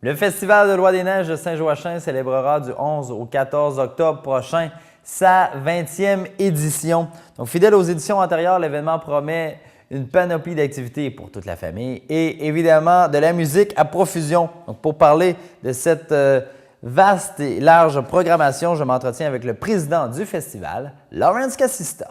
Le Festival de Loi des Neiges de Saint-Joachim célébrera du 11 au 14 octobre prochain sa 20e édition. Donc, fidèle aux éditions antérieures, l'événement promet une panoplie d'activités pour toute la famille et évidemment de la musique à profusion. Donc, pour parler de cette vaste et large programmation, je m'entretiens avec le président du festival, Lawrence Cassista.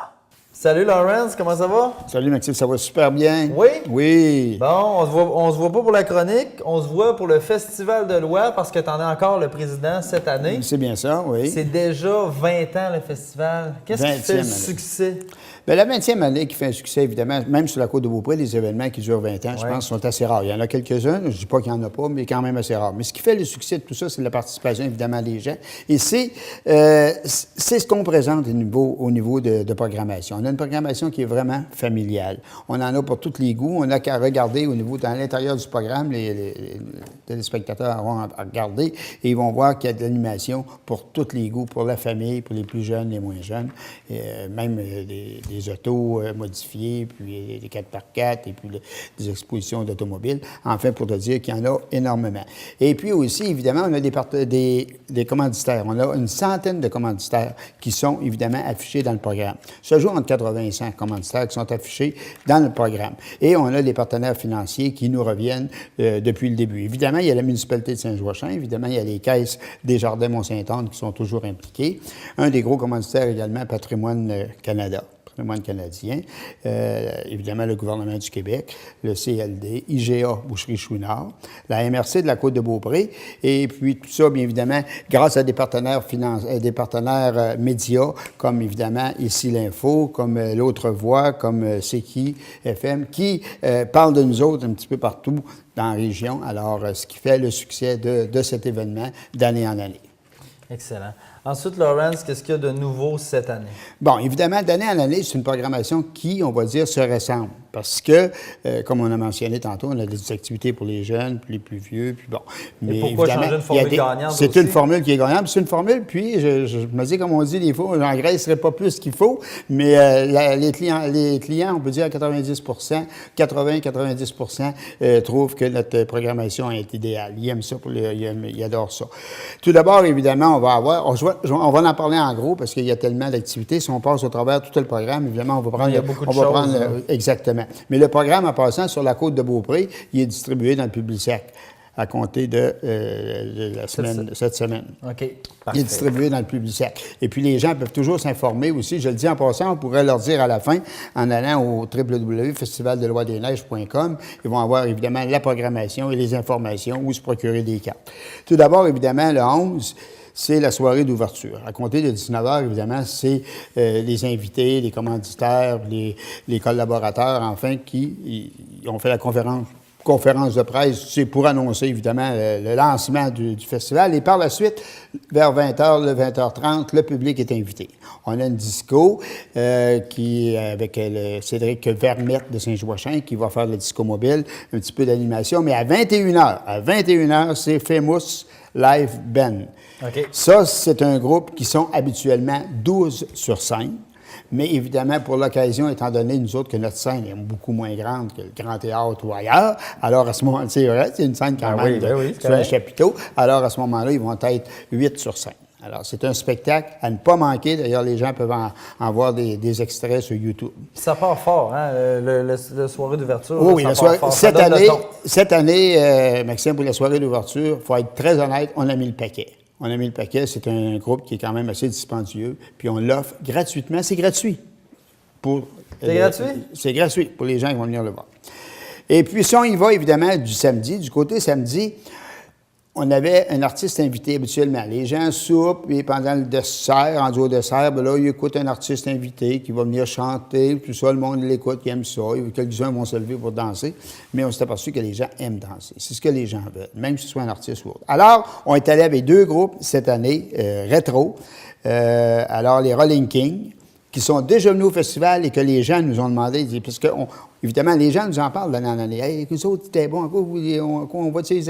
Salut Lawrence, comment ça va? Salut Maxime, ça va super bien. Oui? Oui. Bon, on se voit pas pour la chronique, on se voit pour le Festival de Loi parce que tu en es encore le président cette année. C'est bien ça, oui. C'est déjà 20 ans le festival. Qu'est-ce qui fait le année. succès? Bien, la 20e année qui fait un succès, évidemment, même sur la Côte-de-Beaupré, les événements qui durent 20 ans, je pense, sont assez rares. Il y en a quelques-uns, je ne dis pas qu'il n'y en a pas, mais quand même assez rares. Mais ce qui fait le succès de tout ça, c'est la participation, évidemment, des gens. Et c'est ce qu'on présente au niveau de programmation. On a une programmation qui est vraiment familiale. On en a pour tous les goûts. On n'a qu'à regarder dans l'intérieur du programme, les téléspectateurs auront à regarder et ils vont voir qu'il y a de l'animation pour tous les goûts, pour la famille, pour les plus jeunes, les moins jeunes, même des autos modifiées, puis des 4x4 et puis des expositions d'automobiles. Enfin, pour te dire qu'il y en a énormément. Et puis aussi, évidemment, on a des commanditaires. On a une centaine de commanditaires qui sont évidemment affichés dans le programme. Ce jour, entre 80 et 100 commanditaires qui sont affichés dans le programme. Et on a des partenaires financiers qui nous reviennent depuis le début. Évidemment, il y a la municipalité de Saint-Joachim. Évidemment, il y a les caisses des Jardins Mont-Saint-Anne qui sont toujours impliquées. Un des gros commanditaires également, Patrimoine Canada. Patrimoine canadien, évidemment le gouvernement du Québec, le CLD, IGA, Boucherie-Chouinard, la MRC de la Côte-de-Beaupré, et puis tout ça, bien évidemment, grâce à des partenaires médias, comme évidemment Ici l'Info, comme L'Autre Voix, comme C'est qui FM, qui parlent de nous autres un petit peu partout dans la région, alors ce qui fait le succès de cet événement d'année en année. Excellent. Ensuite, Lawrence, qu'est-ce qu'il y a de nouveau cette année? Bon, évidemment, d'année en année, c'est une programmation qui, on va dire, se ressemble. Parce que, comme on a mentionné tantôt, on a des activités pour les jeunes, puis les plus vieux, puis bon. Mais pourquoi changer une formule gagnante c'est une formule qui est gagnante, c'est une formule, puis je me dis, comme on dit des fois, j'engraisserais pas plus qu'il faut, mais les clients, on peut dire à 90 80-90 trouvent que notre programmation est idéale. Ils aiment ça, ils adorent ça. Tout d'abord, évidemment, on va en parler en gros, parce qu'il y a tellement d'activités. Si on passe au travers tout le programme, évidemment, on va prendre... Il y a beaucoup de choses. Exactement. Mais le programme, en passant sur la Côte-de-Beaupré, il est distribué dans le Publisac à compter de cette semaine. OK, parfait. Il est distribué dans le Publisac. Et puis, les gens peuvent toujours s'informer aussi. Je le dis en passant, on pourrait leur dire à la fin, en allant au www.festivaldeloisdesneiges.com, ils vont avoir évidemment la programmation et les informations où se procurer des cartes. Tout d'abord, évidemment, le 11, c'est la soirée d'ouverture. À compter de 19h, évidemment, c'est les invités, les commanditaires, les collaborateurs, enfin, qui ont fait la conférence de presse, c'est pour annoncer, évidemment, le lancement du festival. Et par la suite, vers 20h, le 20h30, le public est invité. On a une disco avec Cédric Vermette de Saint-Joachim qui va faire le disco mobile, un petit peu d'animation. Mais à 21h, c'est Famous Live Band. Okay. Ça, c'est un groupe qui sont habituellement 12 sur scène. Mais évidemment, pour l'occasion, étant donné, nous autres, que notre scène est beaucoup moins grande que le Grand Théâtre ou ailleurs, alors à ce moment-là, c'est vrai, c'est une scène quand même sur un chapiteau. Alors à ce moment-là, ils vont être 8 sur scène. Alors, c'est un spectacle à ne pas manquer. D'ailleurs, les gens peuvent en voir des extraits sur YouTube. Ça part fort, hein, la soirée d'ouverture. Oui, la soirée. Cette année, Maxime, pour la soirée d'ouverture, il faut être très honnête, on a mis le paquet. On a mis le paquet. C'est un groupe qui est quand même assez dispendieux. Puis on l'offre gratuitement. C'est gratuit. C'est gratuit? C'est gratuit pour les gens qui vont venir le voir. Et puis, si on y va, évidemment, du côté samedi, on avait un artiste invité habituellement. Les gens soupent et pendant le dessert, en duo dessert, bien là, ils écoutent un artiste invité qui va venir chanter. Tout ça, le monde l'écoute, il aime ça. Quelques-uns vont se lever pour danser. Mais on s'est aperçu que les gens aiment danser. C'est ce que les gens veulent, même si ce soit un artiste ou autre. Alors, on est allé avec 2 groupes cette année, rétro. Alors, les Rolling Kings, qui sont déjà venus au festival et que les gens nous ont demandé, parce que, évidemment, les gens nous en parlent d'année en année. Hey, les autres, c'était bon, on va-tu les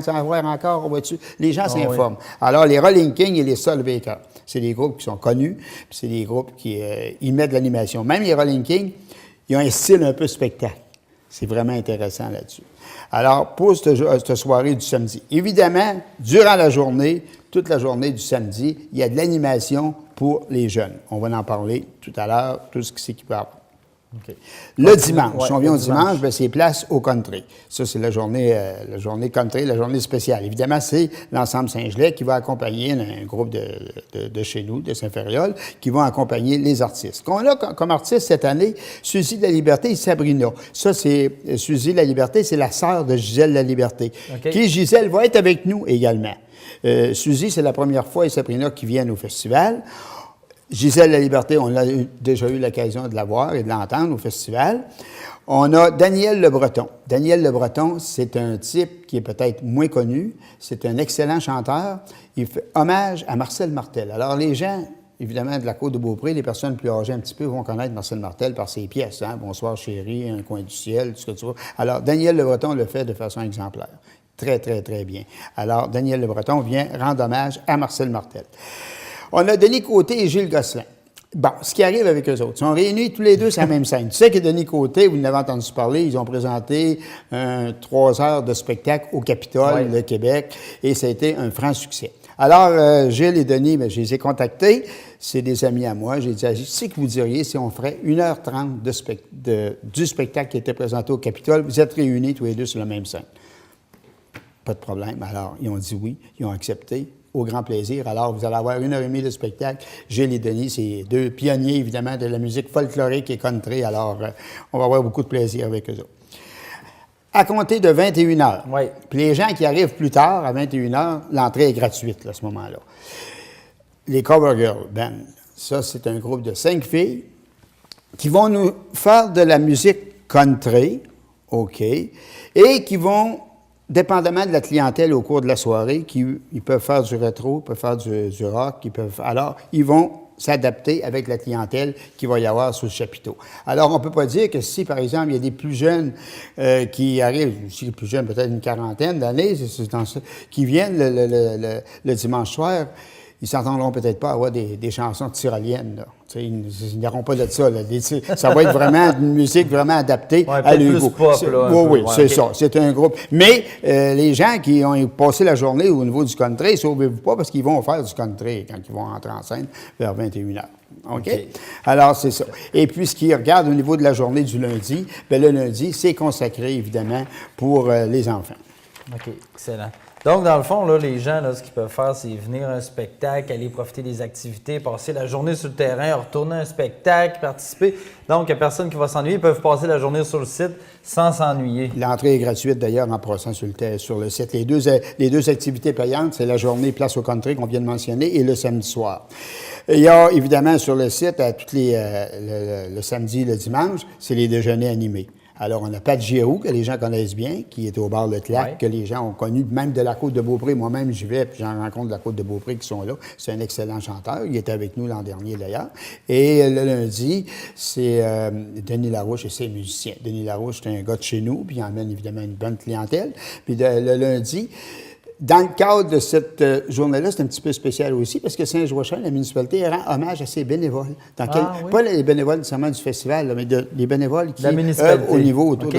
avoir encore? Les gens s'informent. Oui. Alors, les Rolling Kings et les Soul Bakers, c'est des groupes qui sont connus, puis c'est des groupes qui y mettent de l'animation. Même les Rolling Kings, ils ont un style un peu spectacle. C'est vraiment intéressant là-dessus. Alors, pour cette soirée du samedi, évidemment, durant la journée, toute la journée du samedi, il y a de l'animation pour les jeunes. On va en parler tout à l'heure, tout ce qui peut avoir. Okay. Le dimanche, ouais, si on vient au dimanche, bien, c'est place au country. Ça, c'est la journée country, la journée spéciale. Évidemment, c'est l'ensemble Saint-Gelais qui va accompagner un groupe de chez nous, de Saint-Ferréol, qui vont accompagner les artistes. Qu'on a comme artiste cette année, Suzy de la Liberté et Sabrina. Ça, c'est Suzy de la Liberté, c'est la sœur de Gisèle la Liberté. Okay. Qui, Gisèle, va être avec nous également. Suzy, c'est la première fois, et Sabrina qui viennent au festival. Gisèle la Liberté, on a déjà eu l'occasion de la voir et de l'entendre au festival. On a Daniel Le Breton. Daniel Le Breton, c'est un type qui est peut-être moins connu. C'est un excellent chanteur. Il fait hommage à Marcel Martel. Alors, les gens, évidemment, de la Côte-de-Beaupré, les personnes plus âgées un petit peu vont connaître Marcel Martel par ses pièces. Hein? Bonsoir chérie, Un coin du ciel, tout ce que tu veux. Alors, Daniel Le Breton le fait de façon exemplaire. Très, très, très bien. Alors, Daniel Le Breton vient rendre hommage à Marcel Martel. On a Denis Côté et Gilles Gosselin. Bon, ce qui arrive avec eux autres, ils sont réunis tous les deux sur la même scène. Tu sais que Denis Côté, vous l'avez entendu parler, ils ont présenté 3 heures de spectacle au Capitole, le Québec, et ça a été un franc succès. Alors, Gilles et Denis, bien, je les ai contactés, c'est des amis à moi. J'ai dit, qu'est-ce que vous diriez si on ferait 1h30 du spectacle qui était présenté au Capitole? Vous êtes réunis tous les deux sur la même scène. Pas de problème. Alors, ils ont dit oui, ils ont accepté. Au grand plaisir. Alors, vous allez avoir 1h30 de spectacle. Gilles et Denis, c'est 2 pionniers, évidemment, de la musique folklorique et country. Alors, on va avoir beaucoup de plaisir avec eux autres. À compter de 21h. Oui. Puis les gens qui arrivent plus tard, à 21h, l'entrée est gratuite, là, à ce moment-là. Les Cover Girls Band. Ça, c'est un groupe de 5 filles qui vont nous faire de la musique country, OK, et qui vont, dépendamment de la clientèle au cours de la soirée, ils peuvent faire du rétro, ils peuvent faire du rock, alors ils vont s'adapter avec la clientèle qu'il va y avoir sous le chapiteau. Alors, on ne peut pas dire que si, par exemple, il y a des plus jeunes qui arrivent, si plus jeunes, peut-être une quarantaine d'années, qui viennent le dimanche soir, ils ne s'entendront peut-être pas à avoir des chansons tyroliennes, là. Ils n'auront pas de ça. Là. Ça va être vraiment une musique vraiment adaptée à leur goût. Oui, c'est ça. C'est un groupe. Mais les gens qui ont passé la journée au niveau du country, sauvez-vous pas parce qu'ils vont faire du country quand ils vont entrer en scène vers 21h. OK? Alors, c'est ça. Et puis, ce qui regarde au niveau de la journée du lundi, bien, le lundi, c'est consacré, évidemment, pour les enfants. OK, excellent. Donc, dans le fond, là, les gens, là, ce qu'ils peuvent faire, c'est venir à un spectacle, aller profiter des activités, passer la journée sur le terrain, retourner à un spectacle, participer. Donc, il n'y a personne qui va s'ennuyer. Ils peuvent passer la journée sur le site sans s'ennuyer. L'entrée est gratuite, d'ailleurs, en passant sur le site. Les deux activités payantes, c'est la journée Place au Country qu'on vient de mentionner et le samedi soir. Il y a, évidemment, sur le site, le samedi et le dimanche, c'est les déjeuners animés. Alors, on a Pat Giroux, que les gens connaissent bien, qui est au bar Le Clac, que les gens ont connu, même de la Côte-de-Beaupré. Moi-même, j'y vais, puis j'en rencontre de la Côte-de-Beaupré qui sont là. C'est un excellent chanteur. Il était avec nous l'an dernier, d'ailleurs. Et le lundi, c'est Denis Larouche et ses musiciens. Denis Larouche, c'est un gars de chez nous, puis il emmène évidemment une bonne clientèle. Puis le lundi, dans le cadre de cette journée-là, c'est un petit peu spécial aussi, parce que Saint-Joachim, la municipalité, rend hommage à ses bénévoles. Pas les bénévoles nécessairement du festival, là, mais les bénévoles qui œuvrent au niveau autour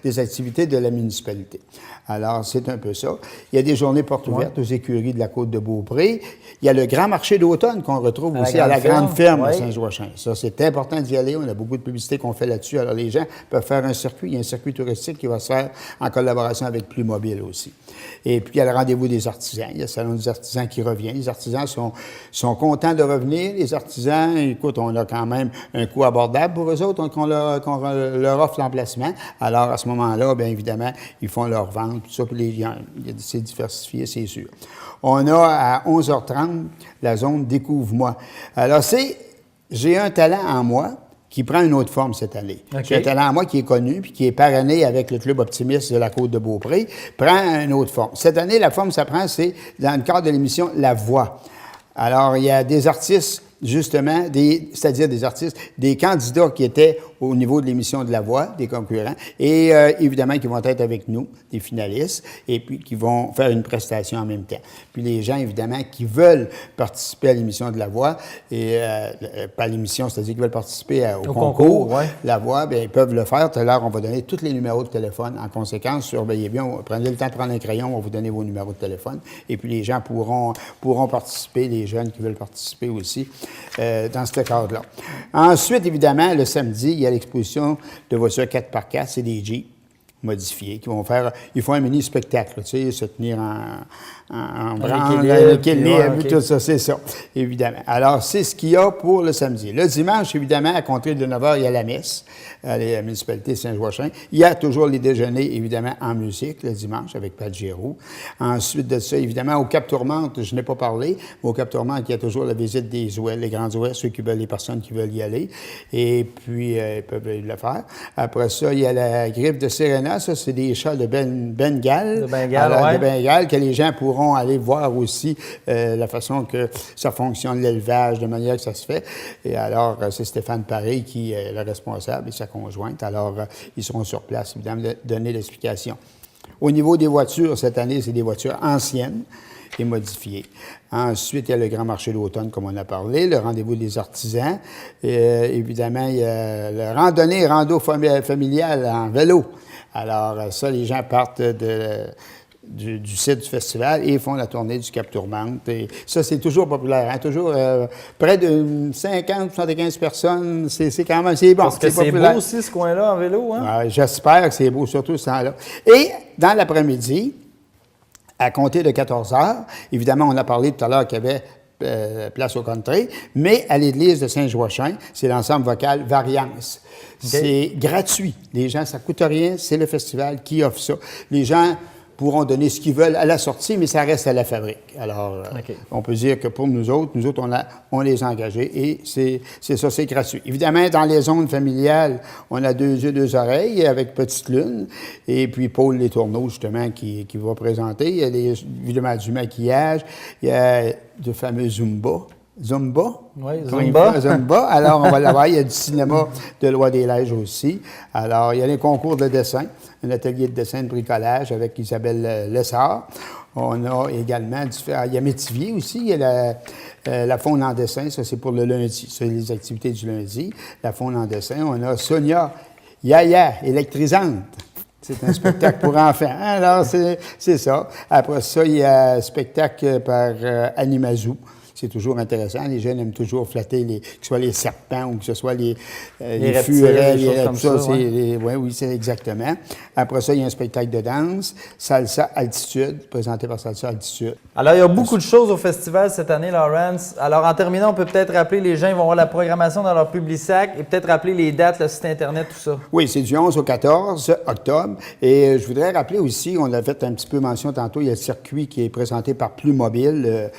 des activités de la municipalité. Alors, c'est un peu ça. Il y a des journées portes ouvertes aux écuries de la Côte-de-Beaupré. Il y a le grand marché d'automne qu'on retrouve aussi à la Grande Ferme à Saint-Joachim. Ça, c'est important d'y aller. On a beaucoup de publicité qu'on fait là-dessus. Alors, les gens peuvent faire un circuit. Il y a un circuit touristique qui va se faire en collaboration avec Plus Mobile aussi. Et puis, il y a le rendez-vous des artisans. Il y a le salon des artisans qui revient. Les artisans sont contents de revenir. Les artisans, écoute, on a quand même un coût abordable pour eux autres, qu'on leur offre l'emplacement. Alors, à ce moment-là, bien évidemment, ils font leur vente, tout ça, puis c'est diversifié, c'est sûr. On a à 11h30 la zone Découvre-moi. Alors, j'ai un talent en moi qui prend une autre forme cette année. J'ai un talent en moi qui est connu puis qui est parrainé avec le Club optimiste de la Côte-de-Beaupré, prend une autre forme. Cette année, la forme, ça prend, c'est dans le cadre de l'émission La Voix. Alors, il y a des artistes, justement, c'est-à-dire des artistes, des candidats qui étaient au niveau de l'émission de la voix des concurrents et évidemment qui vont être avec nous, des finalistes, et puis qui vont faire une prestation en même temps. Puis les gens, évidemment, qui veulent participer à l'émission de la voix, et pas à l'émission, c'est-à-dire qu'ils veulent participer au concours, ouais. La voix, bien, ils peuvent le faire. Tout à l'heure, on va donner tous les numéros de téléphone. En conséquence, surveillez bien, prenez le temps de prendre un crayon, on va vous donner vos numéros de téléphone. Et puis les gens pourront participer, les jeunes qui veulent participer aussi dans ce cadre-là. Ensuite, évidemment, le samedi, il y a l'exposition de voitures 4x4, c'est des Jeeps modifiés qui vont faire, ils font un mini-spectacle, tu sais, se tenir en branle, l'équilibre, tout ça, c'est ça, évidemment. Alors, c'est ce qu'il y a pour le samedi. Le dimanche, évidemment, à compter de 9 h, il y a la messe à la municipalité de Saint-Joachim. Il y a toujours les déjeuners, évidemment, en musique, le dimanche, avec Pat Giroux. Ensuite de ça, évidemment, au Cap Tourmente, je n'ai pas parlé, mais au Cap Tourmente, il y a toujours la visite des ouelles, les grands ouelles, ceux qui veulent, les personnes qui veulent y aller, et puis, ils peuvent le faire. Après ça, il y a la griffe de Serena, ça, c'est des chats de Bengale. De Bengale, oui. De Bengale, que les gens pourront aller voir aussi la façon que ça fonctionne, l'élevage, de manière que ça se fait. Et alors, c'est Stéphane Paré qui est le responsable et sa conjointe. Alors, ils seront sur place, évidemment, de donner l'explication. Au niveau des voitures, cette année, c'est des voitures anciennes et modifiées. Ensuite, il y a le grand marché d'automne, comme on a parlé, le rendez-vous des artisans. Évidemment, il y a le rando familial en vélo. Alors, ça, les gens partent du site du festival et ils font la tournée du Cap Tourmente. Et ça, c'est toujours populaire. Hein? Toujours près de 50-75 personnes. C'est quand même c'est bon. Parce que c'est beau aussi, ce coin-là, en vélo. Hein? J'espère que c'est beau, surtout ce temps-là. Et dans l'après-midi, à compter de 14 h, évidemment, on a parlé tout à l'heure qu'il y avait place au country, mais à l'église de Saint-Joachim, c'est l'ensemble vocal Variance. Okay. C'est gratuit. Les gens, ça ne coûte rien. C'est le festival qui offre ça. Les gens pourront donner ce qu'ils veulent à la sortie, mais ça reste à la fabrique. Alors, on peut dire que pour nous autres, on les a engagés et c'est ça, c'est gratuit. Évidemment, dans les zones familiales, on a 2 yeux, 2 oreilles avec Petite Lune et puis Paul Les Tourneaux, justement, qui va présenter. Il y a évidemment du maquillage, il y a de fameux Zumba. Oui, Zumba. Alors, on va l'avoir. Il y a du cinéma de Loi des Neiges aussi. Alors, il y a les concours de dessin, un atelier de dessin de bricolage avec Isabelle Lessard. On a également il y a Métivier aussi. Il y a la faune en dessin. Ça, c'est pour le lundi. C'est les activités du lundi. La faune en dessin. On a Sonia Yaya, électrisante. C'est un spectacle pour enfants. Alors, c'est ça. Après ça, il y a un spectacle par Animazou. C'est toujours intéressant. Les jeunes aiment toujours flatter, que ce soit les serpents ou que ce soit les furets, les reptiles. Oui, c'est exactement. Après ça, il y a un spectacle de danse, Salsa Altitude, présenté par Salsa Altitude. Alors, il y a beaucoup de choses au festival cette année, Lawrence. Alors, en terminant, on peut peut-être rappeler, les gens ils vont voir la programmation dans leur Publisac et peut-être rappeler les dates, le site Internet, tout ça. Oui, c'est du 11 au 14 octobre. Et je voudrais rappeler aussi, on a fait un petit peu mention tantôt, il y a le circuit qui est présenté par Plus Mobile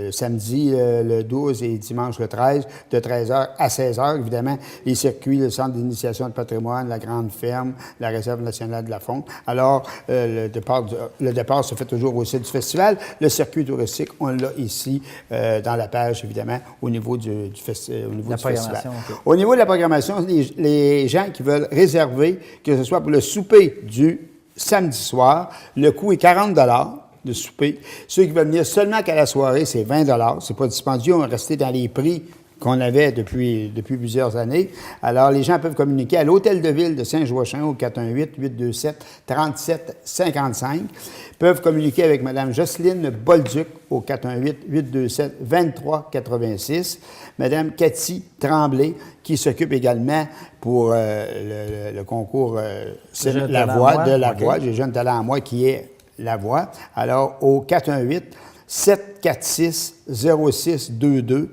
samedi le 12 et dimanche le 13, de 13 h à 16 h. Évidemment, les circuits, le Centre d'initiation de patrimoine, la Grande Ferme, la Réserve nationale de la Fonte. Alors, le départ se fait toujours au site du festival. Le circuit touristique, on l'a ici dans la page, évidemment, au niveau du festival. Okay. Au niveau de la programmation, les gens qui veulent réserver, que ce soit pour le souper du samedi soir, le coût est 40 $ de souper. Ceux qui veulent venir seulement qu'à la soirée, c'est 20 $. C'est pas dispendieux, on est resté dans les prix qu'on avait depuis plusieurs années. Alors, les gens peuvent communiquer à l'Hôtel de Ville de Saint-Joachim au 418-827-3755. Peuvent communiquer avec Mme Jocelyne Bolduc au 418-827-2386. Mme Cathy Tremblay, qui s'occupe également pour le concours La Voix, J'ai Jeune Talent à moi, qui est La Voix. Alors, au 418-746-0622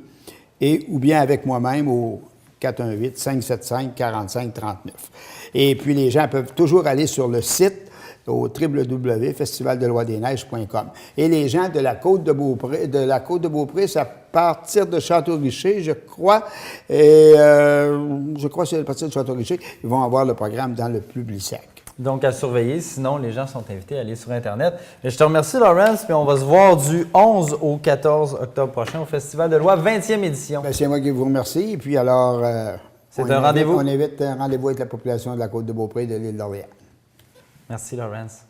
et ou bien avec moi-même au 418-575-4539. Et puis, les gens peuvent toujours aller sur le site au www.festivaldeloisdesneiges.com. Et les gens de la Côte de Beaupré, c'est à partir de Château-Richer, je crois, et je crois que c'est à partir de Château-Richer, ils vont avoir le programme dans le Publisac. Donc, à surveiller. Sinon, les gens sont invités à aller sur Internet. Et je te remercie, Lawrence, puis on va se voir du 11 au 14 octobre prochain au Festival de Lois, 20e édition. Bien, c'est moi qui vous remercie. Et puis alors, C'est un rendez-vous. On invite un rendez-vous avec la population de la Côte-de-Beaupré de l'île d'Orléans. Merci, Laurence.